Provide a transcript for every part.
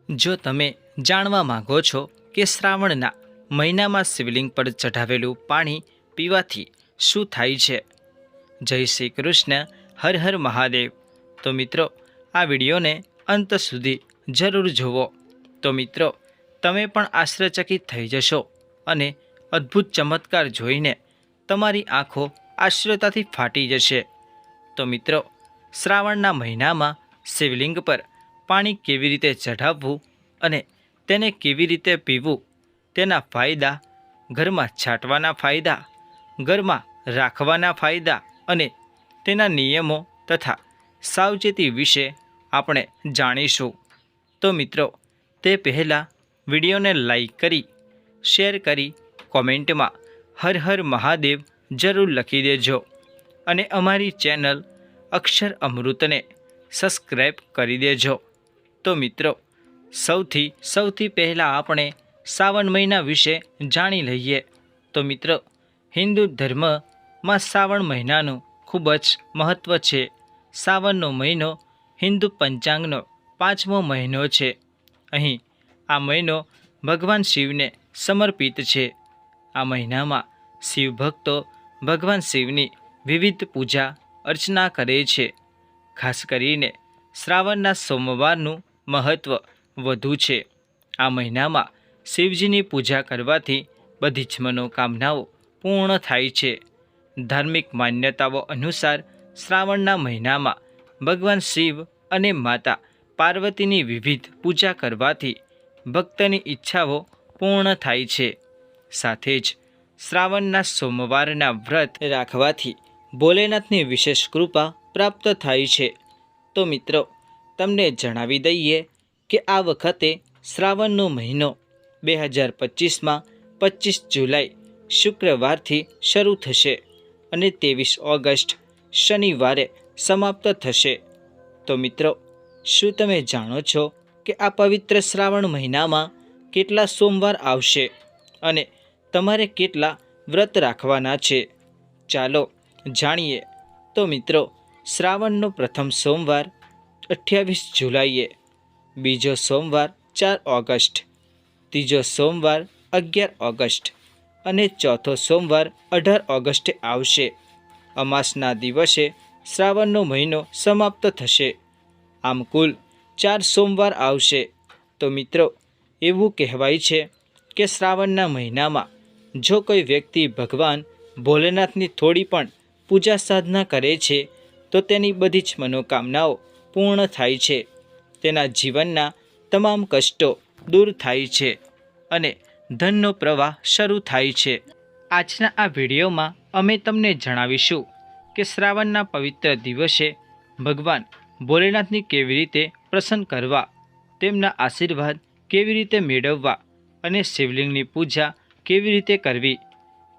જો તમે જાણવા માંગો છો કે શ્રાવણના મહિનામાં શિવલિંગ પર ચઢાવેલું પાણી પીવાથી શું થાય છે, જય શ્રી કૃષ્ણ, હર હર મહાદેવ, તો મિત્રો આ વિડીયોને અંત સુધી જરૂર જુઓ. તો મિત્રો તમે પણ આશ્ચર્યચકિત થઈ જશો અને અદ્ભુત ચમત્કાર જોઈને તમારી આંખો આશ્ચર્યતાથી ફાટી જશે. તો મિત્રો શ્રાવણના મહિનામાં શિવલિંગ પર પાણી કેવી રીતે ચઢાવવું અને તેને કેવી રીતે પીવું, તેના ફાયદા, ઘરમાં છાંટવાના ફાયદા, ઘરમાં રાખવાના ફાયદા અને તેના નિયમો તથા સાવચેતી વિશે આપણે જાણીશું. તો મિત્રો તે પહેલાં વિડીયોને લાઈક કરી, શેર કરી, કોમેન્ટમાં હર હર મહાદેવ જરૂર લખી દેજો અને અમારી ચેનલ અક્ષર અમૃતને સબસ્ક્રાઈબ કરી દેજો. તો મિત્રો સૌથી પહેલાં આપણે શ્રાવણ મહિના વિશે જાણી લઈએ. તો મિત્રો હિન્દુ ધર્મમાં શ્રાવણ મહિનાનું ખૂબ જ મહત્ત્વ છે. શ્રાવણનો મહિનો હિન્દુ પંચાંગનો 5મો મહિનો છે. અહીં આ મહિનો ભગવાન શિવને સમર્પિત છે. આ મહિનામાં શિવ ભક્તો ભગવાન શિવની વિવિધ પૂજા અર્ચના કરે છે. ખાસ કરીને શ્રાવણના સોમવારનું મહત્ત્વ વધુ છે. આ મહિનામાં શિવજીની પૂજા કરવાથી બધી જ મનોકામનાઓ પૂર્ણ થાય છે. ધાર્મિક માન્યતાઓ અનુસાર શ્રાવણના મહિનામાં ભગવાન શિવ અને માતા પાર્વતીની વિવિધ પૂજા કરવાથી ભક્તની ઈચ્છાઓ પૂર્ણ થાય છે. સાથે જ શ્રાવણના સોમવારના વ્રત રાખવાથી ભોલેનાથની વિશેષ કૃપા પ્રાપ્ત થાય છે. તો મિત્રો તમને જણાવી દઈએ કે આ વખતે શ્રાવણનો મહિનો 2025માં 25 જુલાઈ શુક્રવારથી શરૂ થશે અને 23 ઓગસ્ટ શનિવારે સમાપ્ત થશે. તો મિત્રો શું તમે જાણો છો કે આ પવિત્ર શ્રાવણ મહિનામાં કેટલા સોમવાર આવશે અને તમારે કેટલા વ્રત રાખવાના છે? ચાલો જાણીએ. તો મિત્રો શ્રાવણનો પ્રથમ સોમવાર 28 જુલાઈએ, બીજો સોમવાર 4 ઓગસ્ટ, ત્રીજો સોમવાર 11 ઓગસ્ટ અને ચોથો સોમવાર 18 ઓગસ્ટે આવશે. અમાસના દિવસે શ્રાવણનો મહિનો સમાપ્ત થશે. આમ કુલ 4 સોમવાર આવશે. તો મિત્રો એવું કહેવાય છે કે શ્રાવણના મહિનામાં જો કોઈ વ્યક્તિ ભગવાન ભોલેનાથની થોડી પણ પૂજા સાધના કરે છે તો તેની બધી જ મનોકામનાઓ પૂર્ણ થાય છે. તેના જીવનના તમામ કષ્ટો દૂર થાય છે અને ધનનો પ્રવાહ શરૂ થાય છે. આજના આ વિડીયોમાં અમે તમને જણાવીશું કે શ્રાવણના પવિત્ર દિવસે ભગવાન ભોલેનાથની કેવી રીતે પ્રસન્ન કરવા, તેમના આશીર્વાદ કેવી રીતે મેળવવા અને શિવલિંગની પૂજા કેવી રીતે કરવી,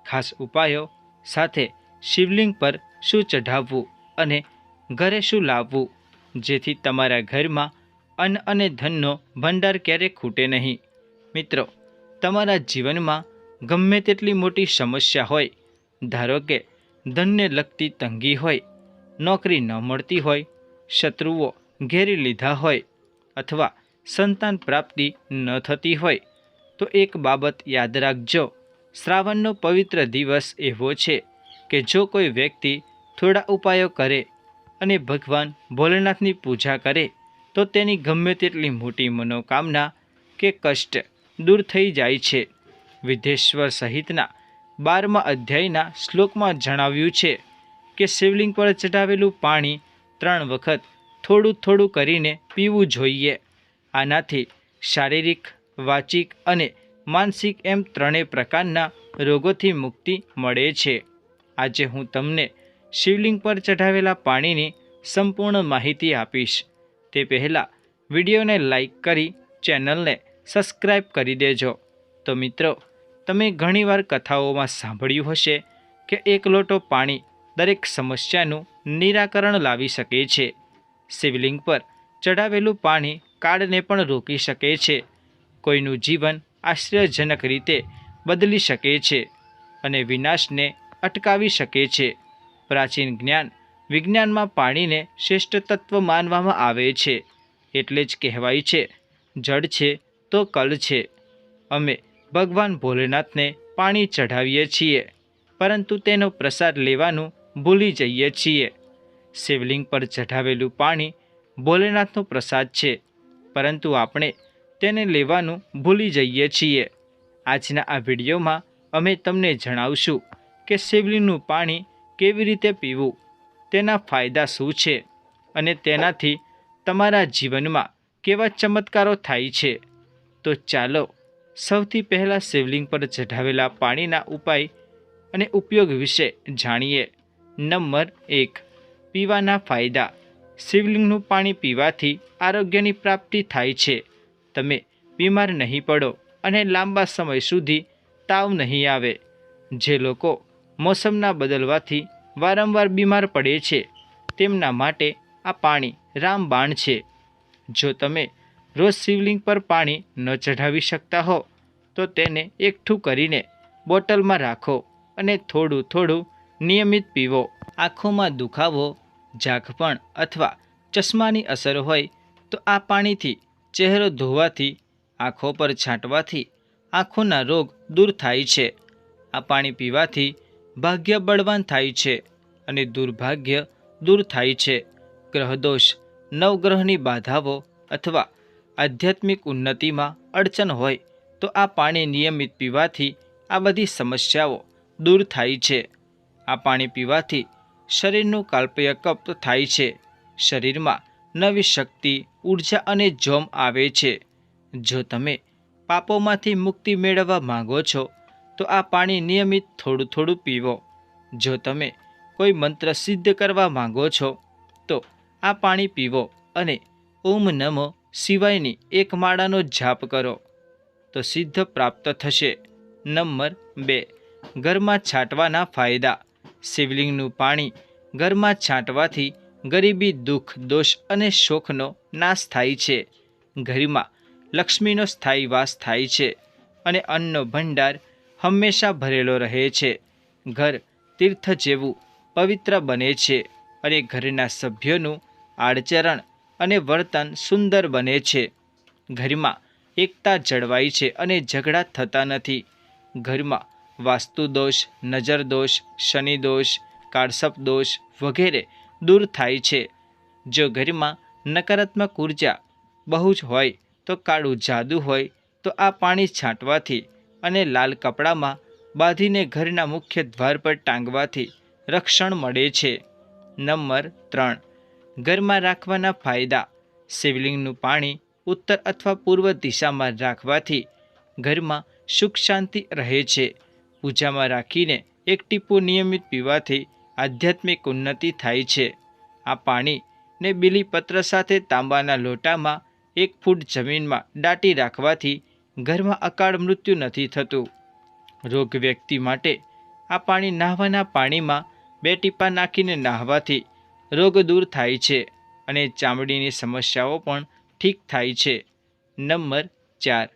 ખાસ ઉપાયો સાથે શિવલિંગ પર શું ચઢાવવું અને ઘરે શું લાવવું, જેથી તમારા ઘરમાં અન્ન અને ધનનો ભંડાર ક્યારેય ખૂટે નહીં. મિત્રો તમારા જીવનમાં ગમે તેટલી મોટી સમસ્યા હોય, ધારો કે ધનને લગતી તંગી હોય, નોકરી ન મળતી હોય, શત્રુઓ ઘેરી લીધા હોય અથવા સંતાન પ્રાપ્તિ ન થતી હોય, તો એક બાબત યાદ રાખજો. શ્રાવણનો પવિત્ર દિવસ એવો છે કે જો કોઈ વ્યક્તિ થોડા ઉપાયો કરે અને ભગવાન ભોલેનાથની પૂજા કરે તો તેની ગમે તેટલી મોટી મનોકામના કે કષ્ટ દૂર થઈ જાય છે. વિદ્યેશ્વર સહિતના 12મા અધ્યાયના શ્લોકમાં જણાવ્યું છે કે શિવલિંગ પર ચઢાવેલું પાણી 3 વખત થોડું થોડું કરીને પીવું જોઈએ. આનાથી શારીરિક, વાચિક અને માનસિક એમ ત્રણેય પ્રકારના રોગોથી મુક્તિ મળે છે. આજે હું તમને શિવલિંગ પર ચઢાવેલા પાણીની સંપૂર્ણ માહિતી આપીશ. તે પહેલાં વિડીયોને લાઈક કરી ચેનલને સબસ્ક્રાઈબ કરી દેજો. તો મિત્રો તમે ઘણીવાર કથાઓમાં સાંભળ્યું હશે કે 1 લોટો પાણી દરેક સમસ્યાનું નિરાકરણ લાવી શકે છે. શિવલિંગ પર ચઢાવેલું પાણી કાળને પણ રોકી શકે છે, કોઈનું જીવન આશ્ચર્યજનક રીતે બદલી શકે છે અને વિનાશને અટકાવી શકે છે. પ્રાચીન જ્ઞાન વિજ્ઞાનમાં પાણીને શ્રેષ્ઠ તત્વ માનવામાં આવે છે. એટલે જ કહેવાય છે જળ છે તો કલ છે. અમે ભગવાન ભોલેનાથને પાણી ચઢાવીએ છીએ, પરંતુ તેનો પ્રસાદ લેવાનું ભૂલી જઈએ છીએ. શિવલિંગ પર ચઢાવેલું પાણી ભોલેનાથનો પ્રસાદ છે, પરંતુ આપણે તેને લેવાનું ભૂલી જઈએ છીએ. આજના આ વિડીયોમાં અમે તમને જણાવશું કે શિવલિંગનું પાણી કેવી રીતે પીવું, તેના ફાયદા શું છે અને તેનાથી તમારા જીવનમાં કેવા ચમત્કારો થાય છે. તો ચાલો સૌથી પહેલાં શિવલિંગ પર ચઢાવેલા પાણીના ઉપાય અને ઉપયોગ વિશે જાણીએ. નંબર 1. પીવાના ફાયદા. શિવલિંગનું પાણી પીવાથી આરોગ્યની પ્રાપ્તિ થાય છે. તમે બીમાર નહીં પડો અને લાંબા સમય સુધી તાવ નહીં આવે. જે લોકો મોસમના બદલવાથી વારંવાર બીમાર પડે છે, તેમના માટે આ પાણી રામબાણ છે. જો તમે રોજ શિવલિંગ પર પાણી ન ચઢાવી શકતા હો તો તેને એકઠું કરીને બોટલમાં રાખો અને થોડું થોડું નિયમિત પીવો. આંખોમાં દુખાવો, ઝાંખપણ અથવા ચશ્માની અસર હોય તો આ પાણીથી ચહેરો ધોવાથી, આંખો પર છાંટવાથી આંખોના રોગ દૂર થાય છે. આ પાણી પીવાથી ભાગ્ય બળવાન થાય છે અને દુર્ભાગ્ય દૂર થાય છે. ગ્રહદોષ, નવગ્રહની બાધાઓ અથવા આધ્યાત્મિક ઉન્નતિમાં અડચણ હોય તો આ પાણી નિયમિત પીવાથી આ બધી સમસ્યાઓ દૂર થાય છે. આ પાણી પીવાથી શરીરનું કાલ્પયકપ થાય છે. શરીરમાં નવી શક્તિ, ઉર્જા અને જોમ આવે છે. જો તમે પાપોમાંથી મુક્તિ મેળવવા માંગો છો તો આ પાણી નિયમિત થોડું થોડું પીવો. જો તમે કોઈ મંત્ર સિદ્ધ કરવા માંગો છો તો આ પાણી પીવો અને ઓમ નમો શિવાયની એક માળાનો જાપ કરો તો સિદ્ધ પ્રાપ્ત થશે. નંબર 2. ઘરમાં છાંટવાના ફાયદા. શિવલિંગનું પાણી ઘરમાં છાંટવાથી ગરીબી, દુઃખ, દોષ અને શોકનો નાશ થાય છે. ઘરમાં લક્ષ્મીનો સ્થાયી વાસ થાય છે અને અન્નનો ભંડાર હંમેશા ભરેલો રહે છે. ઘર તીર્થ જેવું પવિત્ર બને છે અને ઘરના સભ્યોનું આચરણ અને વર્તન સુંદર બને છે. ઘરમાં એકતા જળવાય છે અને ઝઘડા થતા નથી. ઘરમાં વાસ્તુ દોષ, નજર દોષ, શનિ દોષ, કાળસર્પ દોષ વગેરે દૂર થાય છે. જો ઘરમાં નકારાત્મક ઉર્જા બહુ જ હોય તો કાળું જાદુ હોય તો આ પાણી છાંટવાથી અને લાલ કપડામાં બાંધીને ઘરના મુખ્ય દ્વાર પર ટાંગવાથી રક્ષણ મળે છે. નંબર 3. ઘરમાં રાખવાના ફાયદા. શિવલિંગનું પાણી ઉત્તર અથવા પૂર્વ દિશામાં રાખવાથી ઘરમાં સુખ શાંતિ રહે છે. પૂજામાં રાખીને એક ટીપું નિયમિત પીવાથી આધ્યાત્મિક ઉન્નતિ થાય છે. આ પાણીને બીલીપત્ર સાથે તાંબાના લોટામાં 1 ફૂટ જમીનમાં દાટી રાખવાથી ઘરમાં અકાળ મૃત્યુ નથી થતું. રોગ વ્યક્તિ માટે આ પાણી નહાવાના પાણીમાં 2 ટીપાં નાખીને નહાવાથી રોગ દૂર થાય છે અને ચામડીની સમસ્યાઓ પણ ઠીક થાય છે. નંબર 4.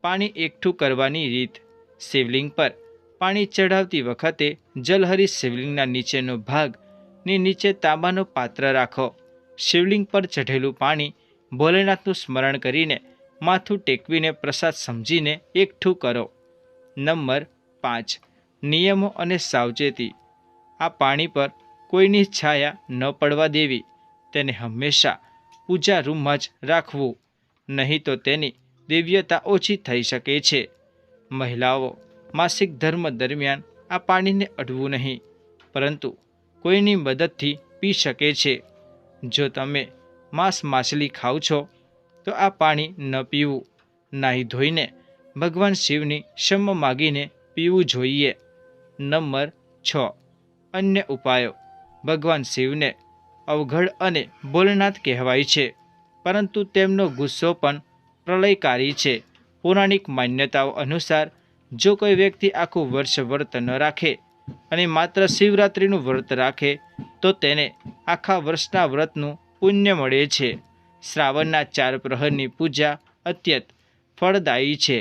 પાણી એકઠું કરવાની રીત. શિવલિંગ પર પાણી ચઢાવતી વખતે જલહરી શિવલિંગના નીચેનો ભાગની નીચે તાંબાનો પાત્ર રાખો. શિવલિંગ પર ચઢેલું પાણી ભોલેનાથનું સ્મરણ કરીને માથું ટેકવીને પ્રસાદ સમજીને એકઠું કરો. નંબર 5. નિયમો અને સાવચેતી. આ પાણી પર કોઈની છાયા ન પડવા દેવી. તેને હંમેશા પૂજા રૂમમાં જ રાખવું, નહીં તો તેની દિવ્યતા ઓછી થઈ શકે છે. મહિલાઓ માસિક ધર્મ દરમિયાન આ પાણીને અડવું નહીં, પરંતુ કોઈની મદદથી પી શકે છે. જો તમે માંસ માછલી ખાઓ છો તો આ પાણી ન પીવું. નાહી ધોઈને ભગવાન શિવની ક્ષમા માગીને પીવું જોઈએ. નંબર 6. અન્ય ઉપાયો. ભગવાન શિવને અવઘડ અને ભોલેનાથ કહેવાય છે, પરંતુ તેમનો ગુસ્સો પણ પ્રલયકારી છે. પૌરાણિક માન્યતાઓ અનુસાર જો કોઈ વ્યક્તિ આખું વર્ષ વ્રત ન રાખે અને માત્ર શિવરાત્રિનું વ્રત રાખે તો તેને આખા વર્ષના વ્રતનું પુણ્ય મળે છે. શ્રાવણના 4 પ્રહરની પૂજા અત્યંત ફળદાયી છે.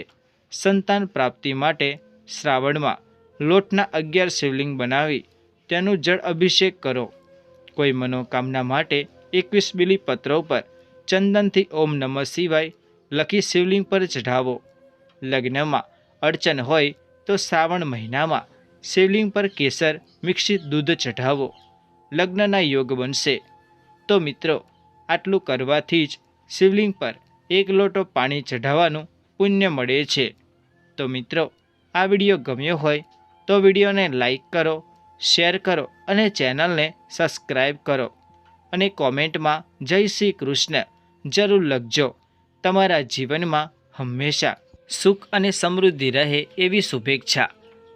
સંતાન પ્રાપ્તિ માટે શ્રાવણમાં લોટના 11 શિવલિંગ બનાવી તેનું જળ અભિષેક કરો. કોઈ મનોકામના માટે 21 બીલીપત્રો પર ચંદનથી ઓમ નમઃ શિવાય લખી શિવલિંગ પર ચઢાવો. લગ્નમાં અડચણ હોય તો શ્રાવણ મહિનામાં શિવલિંગ પર કેસર મિશ્રિત દૂધ ચઢાવો. લગ્નના યોગ બનશે. તો મિત્રો, આટલું કરવાથી જ શિવલિંગ પર 1 લોટો પાણી ચઢાવવાનું પુણ્ય મળે છે. તો મિત્રો, આ વિડીયો ગમ્યો હોય તો વિડીયોને લાઈક કરો, શેર કરો અને ચેનલને સબસ્ક્રાઈબ કરો. અને કોમેન્ટમાં જય શ્રી કૃષ્ણ જરૂર લખજો. તમારા જીવનમાં હંમેશા સુખ અને સમૃદ્ધિ રહે એવી શુભેચ્છા.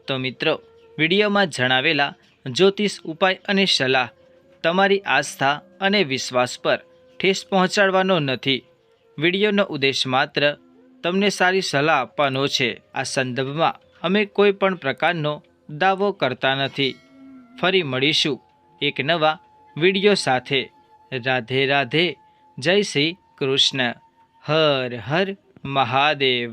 તો મિત્રો, વિડીયોમાં જણાવેલા જ્યોતિષ ઉપાય અને સલાહ તમારી આસ્થા અને વિશ્વાસ પર ઠેસ પહોંચાડવાનો નથી. વિડીયોનો ઉદ્દેશ માત્ર તમને સારી સલાહ આપવાનો છે. આ સંદર્ભમાં અમે કોઈ પણ પ્રકારનો દાવો કરતા નથી. ફરી મળીશું એક નવા વિડીયો સાથે. રાધે રાધે. જય શ્રી કૃષ્ણ. હર હર મહાદેવ.